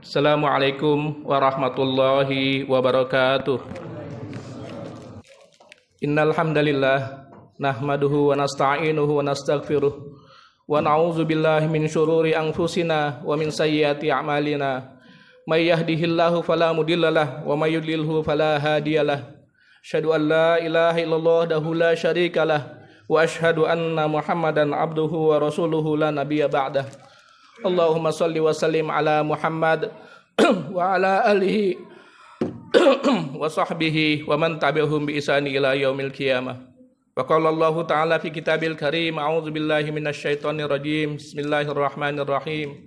Assalamualaikum warahmatullahi wabarakatuh. Innal hamdalillah nahmaduhu wa nasta'inuhu wa nastaghfiruh wa na'udzu billahi min syururi anfusina wa min sayyiati a'malina. May yahdihillahu fala mudhillalah wa may yudlilhu fala hadiyalah. Asyhadu an la ilaha illallah wahdahu la syarikalah wa asyhadu anna Muhammadan abduhu wa rasuluhu la nabiyya ba'dah. Allahumma salli wa sallim ala Muhammad wa ala alihi wa sahbihi wa man tabi'ahum bi ihsani ila yaumil qiyamah. Wa qala Allah ta'ala fi kitabil karim, a'udzu billahi minasyaitonir rajim. Bismillahirrahmanirrahim.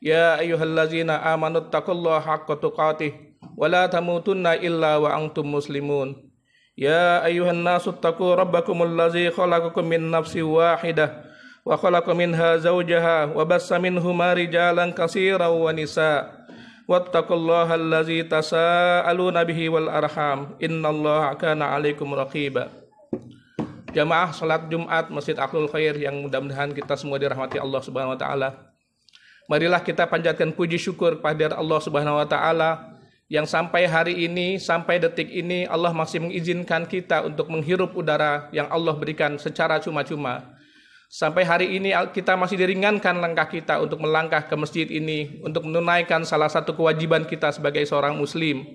Ya ayyuhallazina amanu taqullaha haqqa tuqatih wa la tamutunna illa wa antum muslimun. Ya ayyuhan nasu taqu rabbakumul ladzi khalaqakum min nafsin wahidah wa khalaqa minha zawjaha wa bassa minhuma rijalan katsiran wa nisaa wattaqullaha allazi tasaaluna bihi wal arham innallaha kana 'alaikum raqiba. Jamaah salat Jumat Masjid Akhlul Khair yang mudah-mudahan kita semua dirahmati Allah Subhanahu wa taala. Marilah kita panjatkan puji syukur kepada Allah Subhanahu wa taala yang sampai hari ini, sampai detik ini Allah masih mengizinkan kita untuk menghirup udara yang Allah berikan secara cuma-cuma. Sampai hari ini kita masih diringankan langkah kita untuk melangkah ke masjid ini untuk menunaikan salah satu kewajiban kita sebagai seorang muslim.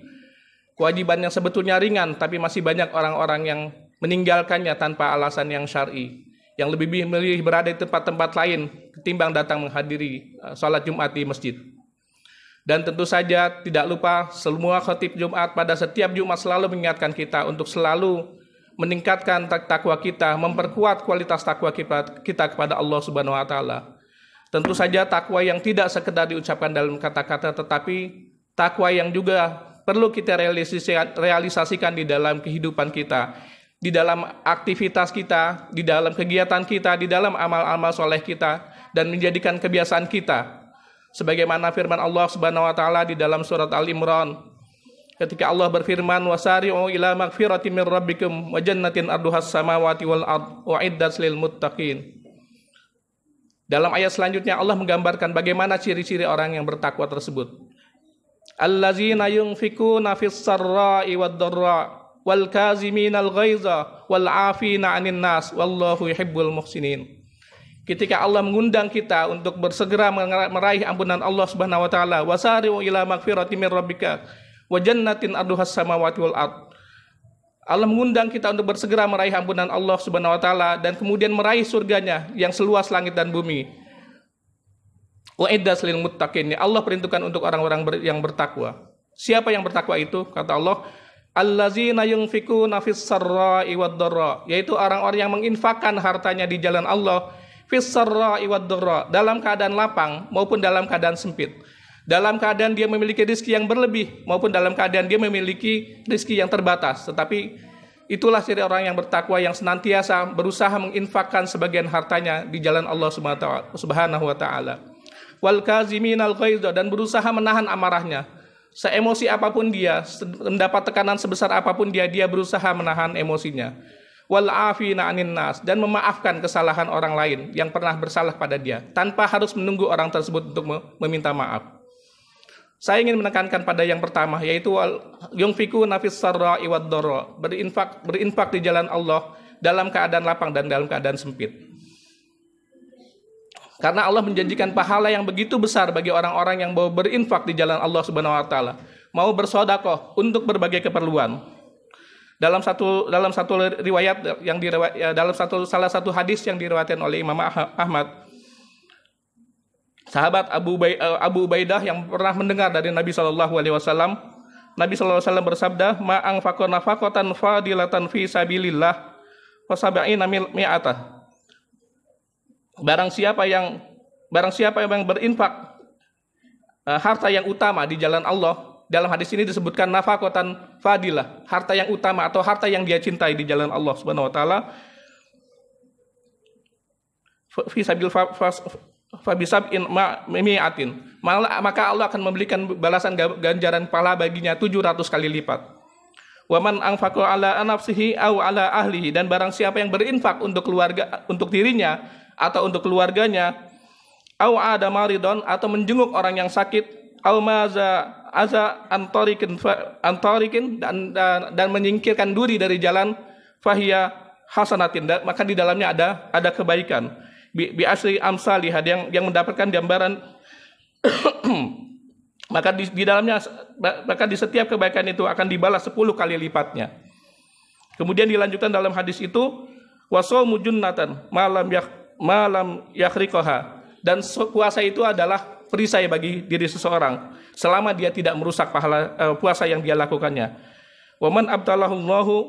Kewajiban yang sebetulnya ringan tapi masih banyak orang-orang yang meninggalkannya tanpa alasan yang syar'i, yang lebih memilih berada di tempat-tempat lain ketimbang datang menghadiri salat Jumat di masjid. Dan tentu saja tidak lupa semua khatib Jumat pada setiap Jumat selalu mengingatkan kita untuk selalu meningkatkan takwa kita, memperkuat kualitas takwa kita kepada Allah Subhanahu wa taala. Tentu saja takwa yang tidak sekedar diucapkan dalam kata-kata, tetapi takwa yang juga perlu kita realisasikan di dalam kehidupan kita, di dalam aktivitas kita, di dalam kegiatan kita, di dalam amal-amal soleh kita, dan menjadikan kebiasaan kita. Sebagaimana firman Allah Subhanahu wa taala di dalam surat Al-Imran, ketika Allah berfirman, wasari'u ila magfiratin min rabbikum wa jannatin arduhas samawati wal ard u'iddat lil muttaqin. Dalam ayat selanjutnya Allah menggambarkan bagaimana ciri-ciri orang yang bertakwa tersebut. Allazina yunfikuna fis sarra'i wad dharra wal kaziminal ghaiza wal 'afina 'anil nas wallahu yuhibbul muhsinin. Ketika Allah mengundang kita untuk bersegera meraih ampunan Allah Subhanahu wa taala, wasari'u ila magfiratin min rabbika wa jannatin arduhas samawati wal ard. Allah mengundang kita untuk bersegera meraih ampunan Allah Subhanahu wa taala dan kemudian meraih surganya yang seluas langit dan bumi. Wa iddas lil muttaqin. Allah peruntukkan untuk orang-orang yang bertakwa. Siapa yang bertakwa itu? Kata Allah, allazina yunfikuna fis sarra'i wad dharra, yaitu orang-orang yang menginfakkan hartanya di jalan Allah fis sarra'i wad dharra, dalam keadaan lapang maupun dalam keadaan sempit. Dalam keadaan dia memiliki rezeki yang berlebih maupun dalam keadaan dia memiliki rezeki yang terbatas. Tetapi itulah ciri orang yang bertakwa yang senantiasa berusaha menginfakkan sebagian hartanya di jalan Allah Subhanahu wa taala. Wal kaziminal ghaiza, dan berusaha menahan amarahnya. Seemosi apapun dia, mendapat tekanan sebesar apapun dia berusaha menahan emosinya. Wal afina 'anin nas, dan memaafkan kesalahan orang lain yang pernah bersalah pada dia tanpa harus menunggu orang tersebut untuk meminta maaf. Saya ingin menekankan pada yang pertama, yaitu yunfikuna fis sarra'i wad dharra, berinfak di jalan Allah dalam keadaan lapang dan dalam keadaan sempit. Karena Allah menjanjikan pahala yang begitu besar bagi orang-orang yang mau berinfak di jalan Allah Subhanahu wa taala, mau bersedekah untuk berbagai keperluan. Dalam satu riwayat yang salah satu hadis yang diriwayatkan oleh Imam Ahmad, sahabat Abu Ubaidah yang pernah mendengar dari Nabi Shallallahu Alaihi Wasallam, Nabi Shallallahu Alaihi Wasallam bersabda, ma'ang fakor nafakatan fadilatan fi sabilillah wasabaina mi'atah. Barang siapa yang berinfak harta yang utama di jalan Allah, dalam hadis ini disebutkan nafakatan fadilah, harta yang utama atau harta yang dia cintai di jalan Allah Subhanahu Wa Taala, fi sabil fabisab'in mi'atin, maka Allah akan memberikan balasan ganjaran pahala baginya 700 kali lipat. Waman anfaqa ala nafsihi aw ala ahlihi, dan barang siapa yang berinfak untuk dirinya atau untuk keluarganya, aw ada maridon, atau menjenguk orang yang sakit, au maza aza antarikin dan menyingkirkan duri dari jalan fahiya hasanatin, maka di dalamnya ada kebaikan bi asri amsalih, yang mendapatkan gambaran maka di dalamnya, maka di setiap kebaikan itu akan dibalas 10 kali lipatnya. Kemudian dilanjutkan dalam hadis itu wasaumu junnatan malam yakhriqaha, dan puasa itu adalah perisai bagi diri seseorang selama dia tidak merusak pahala puasa yang dia lakukannya. Waman abtalahullahu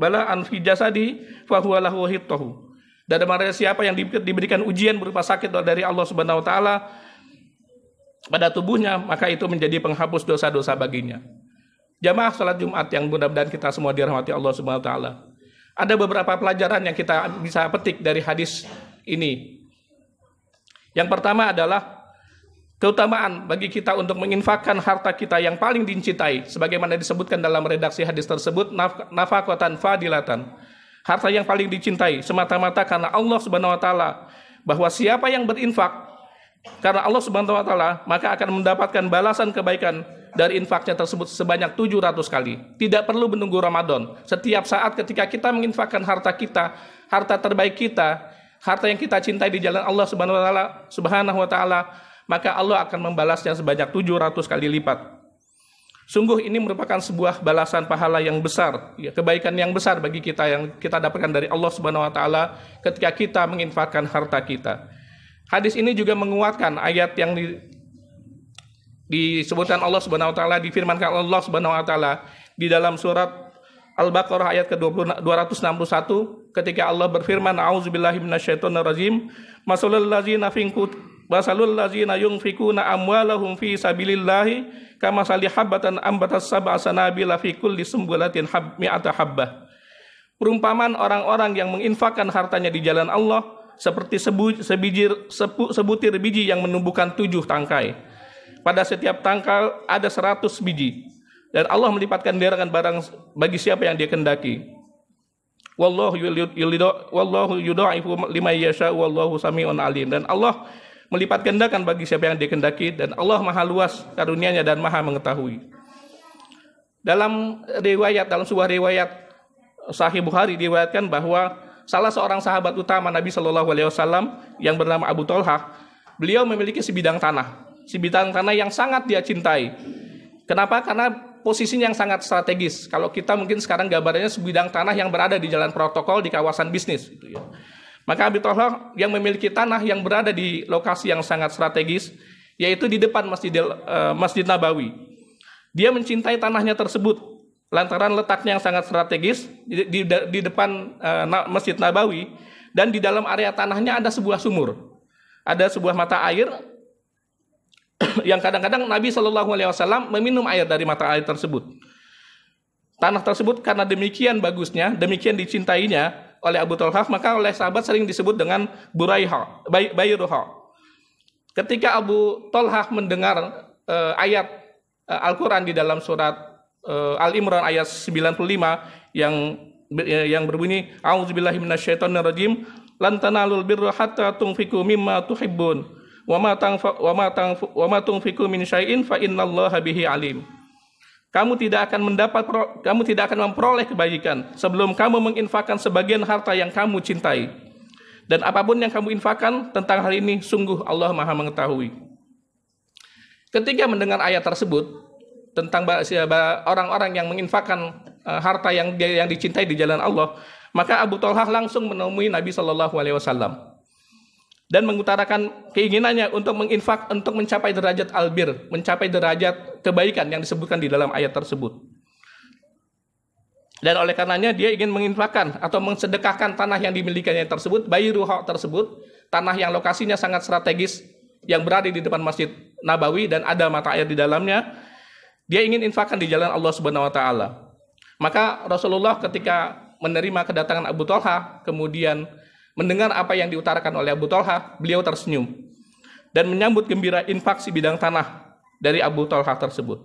bala'an fi jasadi fa huwa lahu hittahu. Dan barang siapa yang diberikan ujian berupa sakit dari Allah Subhanahu wa taala pada tubuhnya, maka itu menjadi penghapus dosa-dosa baginya. Jamaah salat Jumat yang mudah-mudahan kita semua dirahmati Allah Subhanahu wa taala. Ada beberapa pelajaran yang kita bisa petik dari hadis ini. Yang pertama adalah keutamaan bagi kita untuk menginfakkan harta kita yang paling dicintai, sebagaimana disebutkan dalam redaksi hadis tersebut, nafaqatan fadilatan. Harta yang paling dicintai semata-mata karena Allah Subhanahu wa taala, bahwa siapa yang berinfak karena Allah Subhanahu wa taala, maka akan mendapatkan balasan kebaikan dari infaknya tersebut sebanyak 700 kali. Tidak perlu menunggu Ramadan. Setiap saat ketika kita menginfakkan harta kita, harta terbaik kita, harta yang kita cintai di jalan Allah Subhanahu wa taala, maka Allah akan membalasnya sebanyak 700 kali lipat. Sungguh ini merupakan sebuah balasan pahala yang besar, ya, kebaikan yang besar bagi kita yang kita dapatkan dari Allah Subhanahu wa taala ketika kita menginfakkan harta kita. Hadis ini juga menguatkan ayat yang disebutkan Allah Subhanahu wa taala, difirmankan Allah Subhanahu wa taala di dalam surat Al-Baqarah ayat ke-261 ketika Allah berfirman, a'udzubillahi minasyaitonirrajim, masalul ladzina yunfikuna amwalahum fi sabilillahi kamasali habbatan ambatas sab'a sanabila fi kulli sumbulatin mi'ata habbah. Perumpamaan orang-orang yang menginfakkan hartanya di jalan Allah seperti sebutir biji yang menumbuhkan 7 tangkai. Pada setiap tangkai ada 100 biji. Dan Allah melipatkan gandaran barang bagi siapa yang Dia kehendaki. Wallahu yudha'ifu liman yasha wallahu sami'un alim. Dan Allah melipat gandakan bagi siapa yang Dia kehendaki, dan Allah Maha luas karunia-Nya dan Maha mengetahui. Dalam sebuah riwayat Sahih Bukhari diriwayatkan bahwa salah seorang sahabat utama Nabi Shallallahu alaihi wasallam yang bernama Abu Thalhah, beliau memiliki sebidang tanah yang sangat dia cintai. Kenapa? Karena posisinya yang sangat strategis. Kalau kita mungkin sekarang gambarannya sebidang tanah yang berada di jalan protokol di kawasan bisnis, gitu ya. Maka Abu Thalhah yang memiliki tanah yang berada di lokasi yang sangat strategis, yaitu di depan Masjid Nabawi. Dia mencintai tanahnya tersebut lantaran letaknya yang sangat strategis di depan Masjid Nabawi, dan di dalam area tanahnya ada sebuah sumur, ada sebuah mata air yang kadang-kadang Nabi Shallallahu alaihi wasallam meminum air dari mata air tersebut. Tanah tersebut karena demikian bagusnya, demikian dicintainya oleh Abu Thalhah, maka oleh sahabat sering disebut dengan Bayruha. Ketika Abu Thalhah mendengar ayat Al-Quran di dalam surat Al-Imran ayat 95 yang berbunyi, a'udzubillahi minasyaitonirrajim, lan tanalul birra hatta tunfiqu mimma tuhibbun wa ma tunfiqu min syai'in fa innallaha bihi alim. Kamu tidak akan memperoleh kebaikan sebelum kamu menginfakkan sebagian harta yang kamu cintai. Dan apapun yang kamu infakkan tentang hal ini, sungguh Allah Maha mengetahui. Ketika mendengar ayat tersebut tentang orang-orang yang menginfakkan harta yang dicintai di jalan Allah, maka Abu Thalhah langsung menemui Nabi Shallallahu alaihi wasallam dan mengutarakan keinginannya untuk menginfak, untuk mencapai derajat albir, mencapai derajat kebaikan yang disebutkan di dalam ayat tersebut. Dan oleh karenanya dia ingin menginfakkan atau mensedekahkan tanah yang dimilikinya tersebut, Bayruha tersebut, tanah yang lokasinya sangat strategis, yang berada di depan Masjid Nabawi dan ada mata air di dalamnya. Dia ingin infakkan di jalan Allah Subhanahu wa taala. Maka Rasulullah ketika menerima kedatangan Abu Thalhah, kemudian mendengar apa yang diutarakan oleh Abu Thalhah, beliau tersenyum dan menyambut gembira infak bidang tanah dari Abu Thalhah tersebut.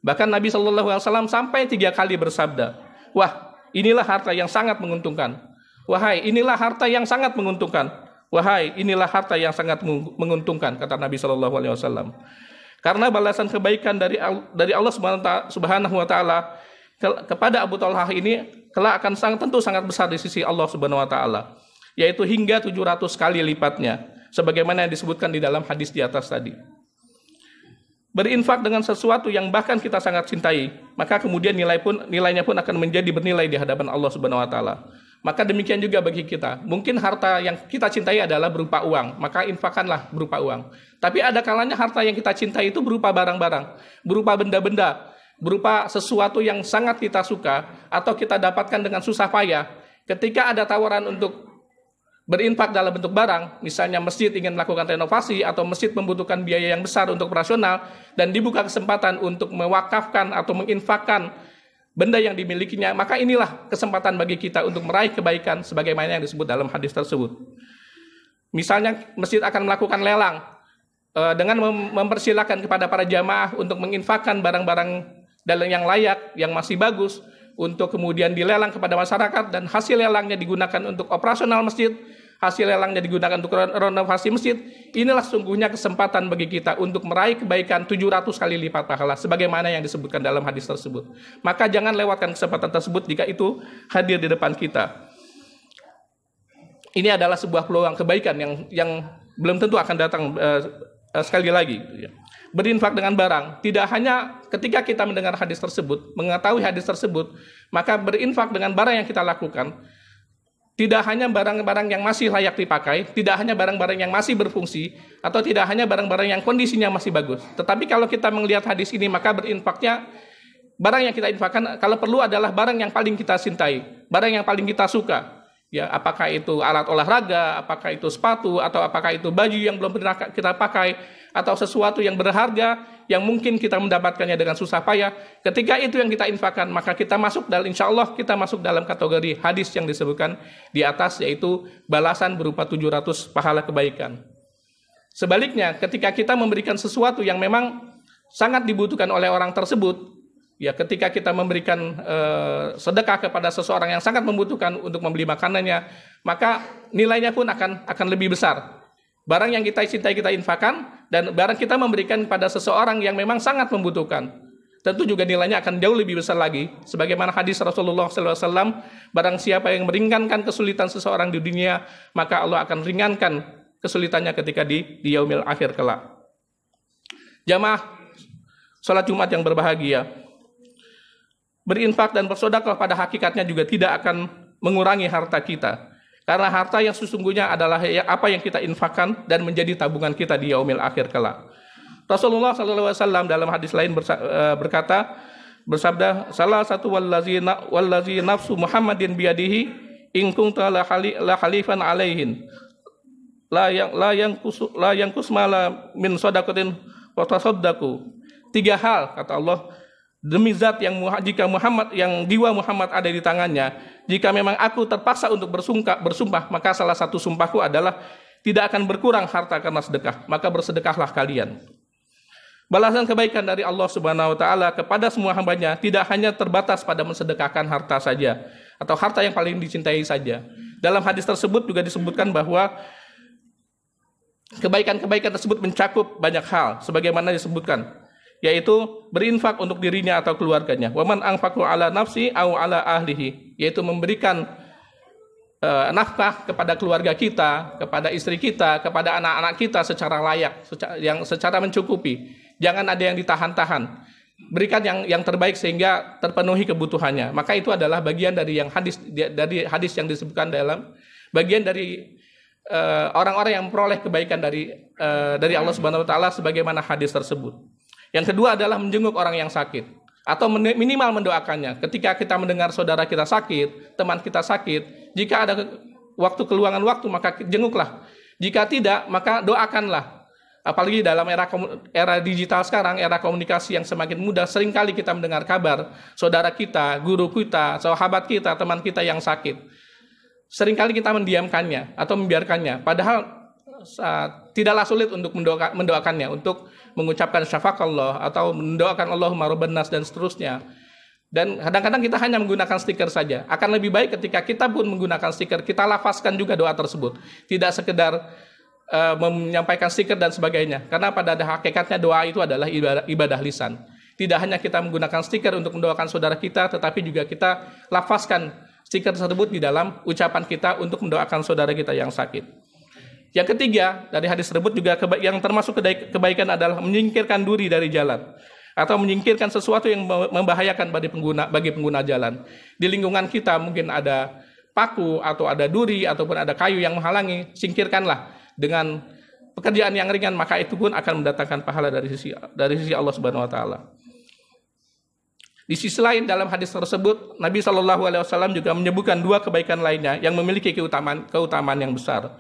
Bahkan Nabi Shallallahu alaihi wasallam sampai 3 kali bersabda, "Wah, inilah harta yang sangat menguntungkan. Wahai, inilah harta yang sangat menguntungkan. Wahai, inilah harta yang sangat menguntungkan, kata Nabi Shallallahu Alaihi Wasallam. Karena balasan kebaikan dari Allah Subhanahu Wa Taala kepada Abu Talhah ini kelak akan tentu sangat besar di sisi Allah Subhanahu Wa Taala, yaitu hingga 700 kali lipatnya, sebagaimana yang disebutkan di dalam hadis di atas tadi. Berinfak dengan sesuatu yang bahkan kita sangat cintai, maka kemudian nilainya pun akan menjadi bernilai di hadapan Allah Subhanahu Wa Taala. Maka demikian juga bagi kita. Mungkin harta yang kita cintai adalah berupa uang, maka infakkanlah berupa uang. Tapi ada kalanya harta yang kita cintai itu berupa barang-barang, berupa benda-benda, berupa sesuatu yang sangat kita suka atau kita dapatkan dengan susah payah. Ketika ada tawaran untuk berinfak dalam bentuk barang, misalnya masjid ingin melakukan renovasi atau masjid membutuhkan biaya yang besar untuk operasional dan dibuka kesempatan untuk mewakafkan atau menginfakkan benda yang dimilikinya, maka inilah kesempatan bagi kita untuk meraih kebaikan sebagaimana yang disebut dalam hadis tersebut. Misalnya masjid akan melakukan lelang dengan mempersilahkan kepada para jamaah untuk menginfakkan barang-barang dalam yang layak, yang masih bagus, untuk kemudian dilelang kepada masyarakat dan hasil lelangnya digunakan untuk operasional masjid, hasil lelangnya digunakan untuk renovasi masjid. Inilah sungguhnya kesempatan bagi kita untuk meraih kebaikan 700 kali lipat pahala sebagaimana yang disebutkan dalam hadis tersebut. Maka jangan lewatkan kesempatan tersebut jika itu hadir di depan kita. Ini adalah sebuah peluang kebaikan yang belum tentu akan datang sekali lagi. Berinfak dengan barang, tidak hanya ketika kita mendengar hadis tersebut, mengetahui hadis tersebut, maka berinfak dengan barang yang kita lakukan, tidak hanya barang-barang yang masih layak dipakai, tidak hanya barang-barang yang masih berfungsi, atau tidak hanya barang-barang yang kondisinya masih bagus. Tetapi kalau kita melihat hadis ini, maka berinfaknya, barang yang kita infakkan, kalau perlu adalah barang yang paling kita cintai, barang yang paling kita suka. Ya, apakah itu alat olahraga, apakah itu sepatu, atau apakah itu baju yang belum pernah kita pakai, atau sesuatu yang berharga yang mungkin kita mendapatkannya dengan susah payah. Ketika itu yang kita infakkan, maka kita masuk dalam, insya Allah kita masuk dalam kategori hadis yang disebutkan di atas, yaitu balasan berupa 700 pahala kebaikan. Sebaliknya, ketika kita memberikan sesuatu yang memang sangat dibutuhkan oleh orang tersebut, ya, ketika kita memberikan sedekah kepada seseorang yang sangat membutuhkan untuk membeli makanannya, maka nilainya pun akan lebih besar. Barang yang kita cintai kita infakkan, dan barang kita memberikan kepada seseorang yang memang sangat membutuhkan, tentu juga nilainya akan jauh lebih besar lagi. Sebagaimana hadis Rasulullah SAW, barang siapa yang meringankan kesulitan seseorang di dunia, maka Allah akan ringankan kesulitannya ketika di yaumil akhir kelak. Jamaah sholat Jumat yang berbahagia, berinfak dan bersedekah pada hakikatnya juga tidak akan mengurangi harta kita. Karena harta yang sesungguhnya adalah apa yang kita infakkan dan menjadi tabungan kita di yaumil akhir kelak. Rasulullah SAW dalam hadis lain bersabda, salah satu wallazi nafsu Muhammadin biyadihi in kunta la halifan alaihin la yanqus mala min shadaqatin wa tasaddaqu. 3 hal kata Allah, demi zat yang jika Muhammad, yang jiwa Muhammad ada di tangannya, jika memang aku terpaksa untuk bersumpah, maka salah satu sumpahku adalah tidak akan berkurang harta karena sedekah, maka bersedekahlah kalian. Balasan kebaikan dari Allah Subhanahu wa taala kepada semua hambanya tidak hanya terbatas pada mensedekahkan harta saja atau harta yang paling dicintai saja. Dalam hadis tersebut juga disebutkan bahwa kebaikan-kebaikan tersebut mencakup banyak hal sebagaimana disebutkan, yaitu berinfak untuk dirinya atau keluarganya. Waman anfaqu ala nafsi au ala ahlihi, yaitu memberikan nafkah kepada keluarga kita, kepada istri kita, kepada anak-anak kita secara layak, secara mencukupi. Jangan ada yang ditahan-tahan. Berikan yang terbaik sehingga terpenuhi kebutuhannya. Maka itu adalah bagian dari hadis yang disebutkan dalam bagian dari orang-orang yang memperoleh kebaikan dari Allah Subhanahu wa taala sebagaimana hadis tersebut. Yang kedua adalah menjenguk orang yang sakit atau minimal mendoakannya. Ketika kita mendengar saudara kita sakit, teman kita sakit, jika ada keluangan waktu maka jenguklah. Jika tidak maka doakanlah. Apalagi dalam era digital sekarang, era komunikasi yang semakin mudah, seringkali kita mendengar kabar saudara kita, guru kita, sahabat kita, teman kita yang sakit. Seringkali kita mendiamkannya atau membiarkannya, padahal tidaklah sulit untuk mendoakannya, untuk mengucapkan syafaqallah atau mendoakan Allahumma rabban nas dan seterusnya. Dan kadang-kadang kita hanya menggunakan stiker saja. Akan lebih baik ketika kita pun menggunakan stiker, kita lafazkan juga doa tersebut. Tidak sekedar menyampaikan stiker dan sebagainya. Karena pada hakikatnya doa itu adalah ibadah lisan. Tidak hanya kita menggunakan stiker untuk mendoakan saudara kita, tetapi juga kita lafazkan stiker tersebut di dalam ucapan kita untuk mendoakan saudara kita yang sakit. Yang ketiga, dari hadis tersebut juga yang termasuk kebaikan adalah menyingkirkan duri dari jalan. Atau menyingkirkan sesuatu yang membahayakan bagi pengguna jalan. Di lingkungan kita mungkin ada paku atau ada duri ataupun ada kayu yang menghalangi, singkirkanlah dengan pekerjaan yang ringan, maka itu pun akan mendatangkan pahala dari sisi Allah Subhanahu wa taala. Di sisi lain dalam hadis tersebut Nabi SAW juga menyebutkan dua kebaikan lainnya yang memiliki keutamaan yang besar.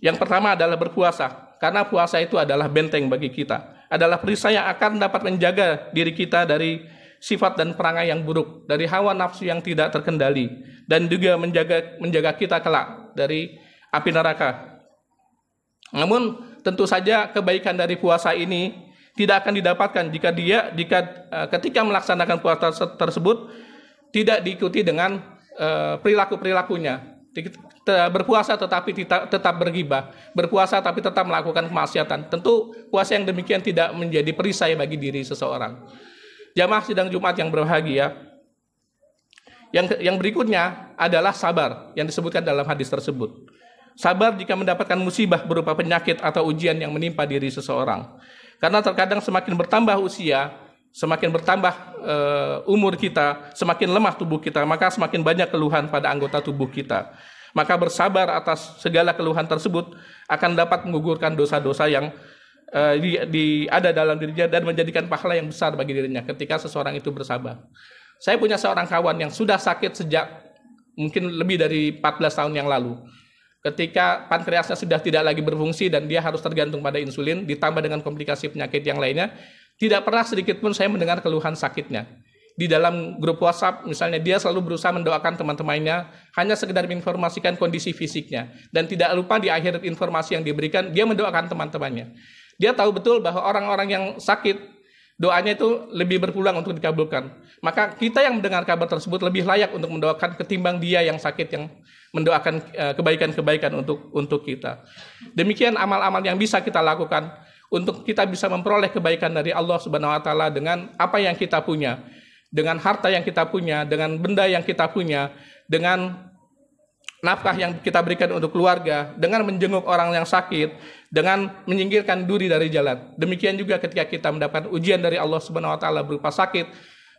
Yang pertama adalah berpuasa, karena puasa itu adalah benteng bagi kita. Adalah perisai yang akan dapat menjaga diri kita dari sifat dan perangai yang buruk, dari hawa nafsu yang tidak terkendali, dan juga menjaga kita kelak dari api neraka. Namun tentu saja kebaikan dari puasa ini tidak akan didapatkan jika ketika melaksanakan puasa tersebut tidak diikuti dengan perilakunya. Berpuasa tetapi tetap bergibah, berpuasa tapi tetap melakukan kemaksiatan. Tentu puasa yang demikian tidak menjadi perisai bagi diri seseorang. Jamaah sidang Jumat yang berbahagia, yang berikutnya adalah sabar yang disebutkan dalam hadis tersebut. Sabar jika mendapatkan musibah berupa penyakit atau ujian yang menimpa diri seseorang. Karena terkadang semakin bertambah usia, semakin bertambah umur kita, semakin lemah tubuh kita, maka semakin banyak keluhan pada anggota tubuh kita. Maka bersabar atas segala keluhan tersebut akan dapat menggugurkan dosa-dosa yang ada dalam dirinya dan menjadikan pahala yang besar bagi dirinya ketika seseorang itu bersabar. Saya punya seorang kawan yang sudah sakit sejak mungkin lebih dari 14 tahun yang lalu. Ketika pankreasnya sudah tidak lagi berfungsi dan dia harus tergantung pada insulin, ditambah dengan komplikasi penyakit yang lainnya, tidak pernah sedikit pun saya mendengar keluhan sakitnya. Di dalam grup WhatsApp, misalnya dia selalu berusaha mendoakan teman-temannya, hanya sekedar menginformasikan kondisi fisiknya. Dan tidak lupa di akhir informasi yang diberikan, dia mendoakan teman-temannya. Dia tahu betul bahwa orang-orang yang sakit, doanya itu lebih berpulang untuk dikabulkan. Maka kita yang mendengar kabar tersebut lebih layak untuk mendoakan ketimbang dia yang sakit yang mendoakan kebaikan-kebaikan untuk kita. Demikian amal-amal yang bisa kita lakukan untuk kita bisa memperoleh kebaikan dari Allah Subhanahu wa taala dengan apa yang kita punya, dengan harta yang kita punya, dengan benda yang kita punya, dengan nafkah yang kita berikan untuk keluarga, dengan menjenguk orang yang sakit, dengan menyingkirkan duri dari jalan. Demikian juga ketika kita mendapatkan ujian dari Allah Subhanahu wa taala berupa sakit,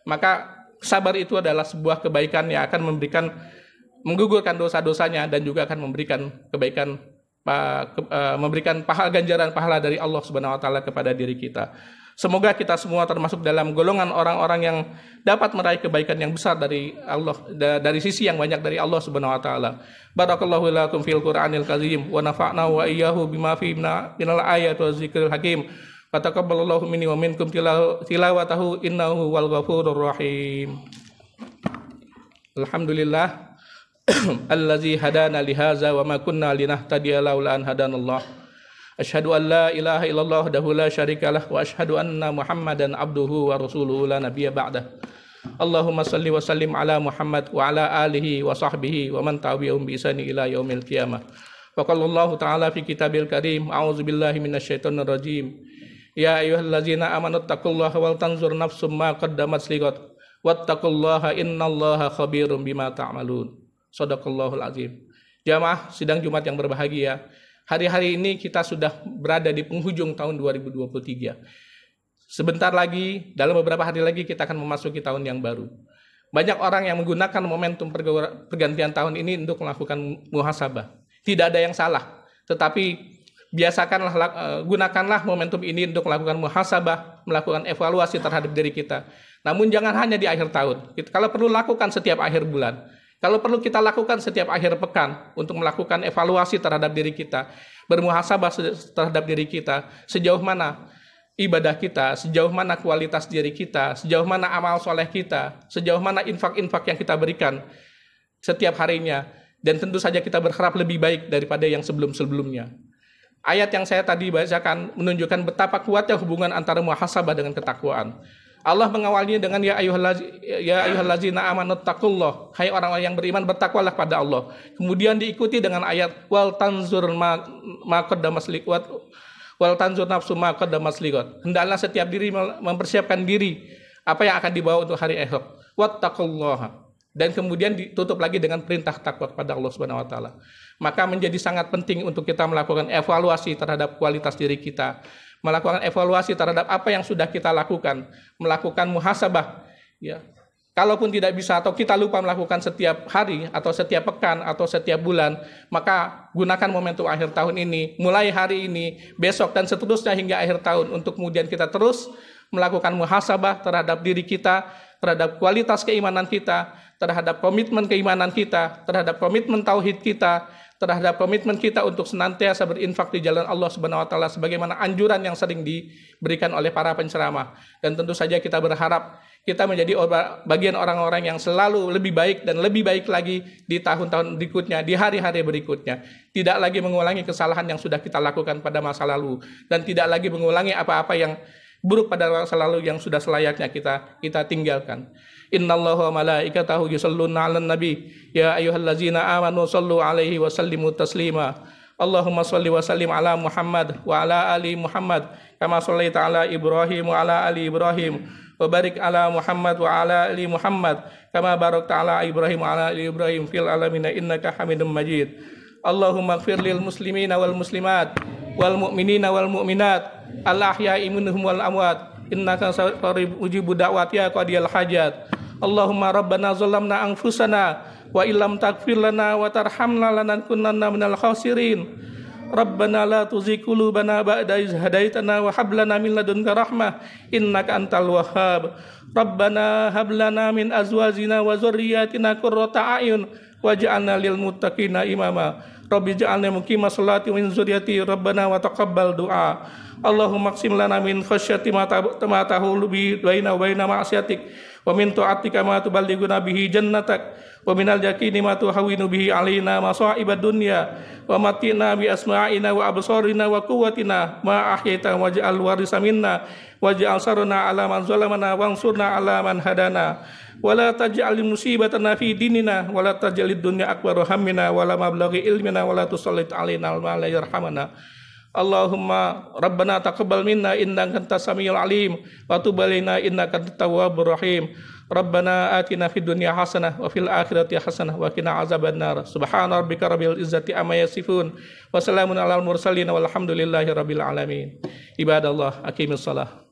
maka sabar itu adalah sebuah kebaikan yang akan menggugurkan dosa-dosanya dan juga akan memberikan kebaikan, memberikan ganjaran pahala dari Allah Subhanahu wa taala kepada diri kita. Semoga kita semua termasuk dalam golongan orang-orang yang dapat meraih kebaikan yang besar dari Allah, dari sisi yang banyak dari Allah Subhanahu wa taala. Barakallahu lakum fil Qur'anil karim wa nafa'na wa iyyahu bima fi minal ayati wa zikril hakim. Wa taqabbalallahu minni wa minkum tilawatahu innahu wal ghafurur rahim. Alhamdulillah allazi hadana li hadza wa ma kunna linahtadiya laula an hadanallah. Asyhadu an la ilaha illallah wahdahu la syarikalah wa asyhadu anna Muhammadan abduhu wa rasuluhu la nabiyya ba'dah. Allahumma salli wa sallim ala Muhammad wa ala alihi wa sahbihi wa man tabi'ahum bi ihsani ila yaumil qiyamah. Wa qala Allah ta'ala fi kitabil karim, a'udzu billahi minasyaitonir rajim. Ya ayyuhallazina amanu taqullaha wal tanzur nafsum ma qaddamat lighad wattaqullaha innallaha khabirum bima ta'malun. Shadaqallahul azim. Jamaah sidang Jumat yang berbahagia, hari-hari ini kita sudah berada di penghujung tahun 2023. Sebentar lagi, dalam beberapa hari lagi kita akan memasuki tahun yang baru. Banyak orang yang menggunakan momentum pergantian tahun ini untuk melakukan muhasabah. Tidak ada yang salah, tetapi gunakanlah momentum ini untuk melakukan muhasabah, melakukan evaluasi terhadap diri kita. Namun jangan hanya di akhir tahun. Kalau perlu lakukan setiap akhir bulan. Kalau perlu kita lakukan setiap akhir pekan untuk melakukan evaluasi terhadap diri kita, bermuhasabah terhadap diri kita, sejauh mana ibadah kita, sejauh mana kualitas diri kita, sejauh mana amal soleh kita, sejauh mana infak-infak yang kita berikan setiap harinya, dan tentu saja kita berharap lebih baik daripada yang sebelum-sebelumnya. Ayat yang saya tadi bacakan menunjukkan betapa kuatnya hubungan antara muhasabah dengan ketakwaan. Allah mengawalnya dengan ya ayyuhallazina amanu taqullah. Hai orang-orang yang beriman, bertakwalah pada Allah. Kemudian diikuti dengan ayat wal tanzur ma qaddamas liqat wal tanzur nafsu ma qaddamas liqat. Hendaklah setiap diri mempersiapkan diri apa yang akan dibawa untuk hari esok. Wattaqullaha. Dan kemudian ditutup lagi dengan perintah takwa kepada Allah Subhanahu wa taala. Maka menjadi sangat penting untuk kita melakukan evaluasi terhadap kualitas diri kita, melakukan evaluasi terhadap apa yang sudah kita lakukan, melakukan muhasabah, ya. Kalaupun tidak bisa atau kita lupa melakukan setiap hari atau setiap pekan atau setiap bulan, maka gunakan momentum akhir tahun ini, mulai hari ini, besok dan seterusnya hingga akhir tahun untuk kemudian kita terus melakukan muhasabah terhadap diri kita, terhadap kualitas keimanan kita, terhadap komitmen keimanan kita, terhadap komitmen tauhid kita, terhadap komitmen kita untuk senantiasa berinfak di jalan Allah Subhanahu wa taala sebagaimana anjuran yang sering diberikan oleh para penceramah. Dan tentu saja kita berharap kita menjadi bagian orang-orang yang selalu lebih baik dan lebih baik lagi di tahun-tahun berikutnya, di hari-hari berikutnya. Tidak lagi mengulangi kesalahan yang sudah kita lakukan pada masa lalu dan tidak lagi mengulangi apa-apa yang buruk pada masa lalu yang sudah selayaknya kita tinggalkan. Innallaha wa malaikatahu yusholluna 'alan nabi ya ayyuhallazina amanu shallu 'alaihi wa sallimu taslima. Allahumma shalli wa sallim ala Muhammad wa ala ali Muhammad kama shallaita ala Ibrahim wa ala ali Ibrahim wa barik ala Muhammad wa ala ali Muhammad kama barakta ala Ibrahim wa ala ali Ibrahim fil alamin innaka Hamidum Majid. Allahumma ighfir lil muslimina wal muslimat wal mu'minina wal mu'minat al ahya'i minhum wal amwat innaka qarib ujibu da'wat ya qadiyal hajat. Allahumma rabbana zalamna anfusana wa illam taghfir lana wa tarhamna lanakunanna minal khasirin. Rabbana la tuzigh qulubana ba'da idh hadaitana wa hab lana min ladunka rahmah innaka antal wahhab. Rabbana hab lana min azwajina wa dzurriyyatina qurrata a'yun waj'alna lil muttaqina imama. Rabbi ja'alna muqimas sholati wa min dzurriyyati rabbana wa taqabbal du'a. Allahumma qsim lana min khasyati ma tahulu bi baina wa baina ma'siyatik wa min ta'atika ma tuballighuna bihi jannatak wa minal yaqini ma tuhawwinu bihi alaina masa'ibad dunya wa matina bi asma'ina wa absarina wa quwwatina ma ahyaita waj'al warisa minna waj'al sarna ala man zalamana wansurna ala man hadana wala taj'al musibatana fi dinina wala taj'alid dunya akbar hammina wala mablaghi ilmina wala tusallit alaina ma la yarhamana. Allahumma rabbana taqabbal minna innaka antas samiul alim wa tub alaina innaka antat tawwabur rahim. Rabbana atina fid dunya hasanah wa fil akhirati hasanah wa qina azabannar. Subhana rabbika rabbil izzati amma yasifun wa salamun alal mursalin walhamdulillahi rabbil alamin. Ibadallah aqimus shalah.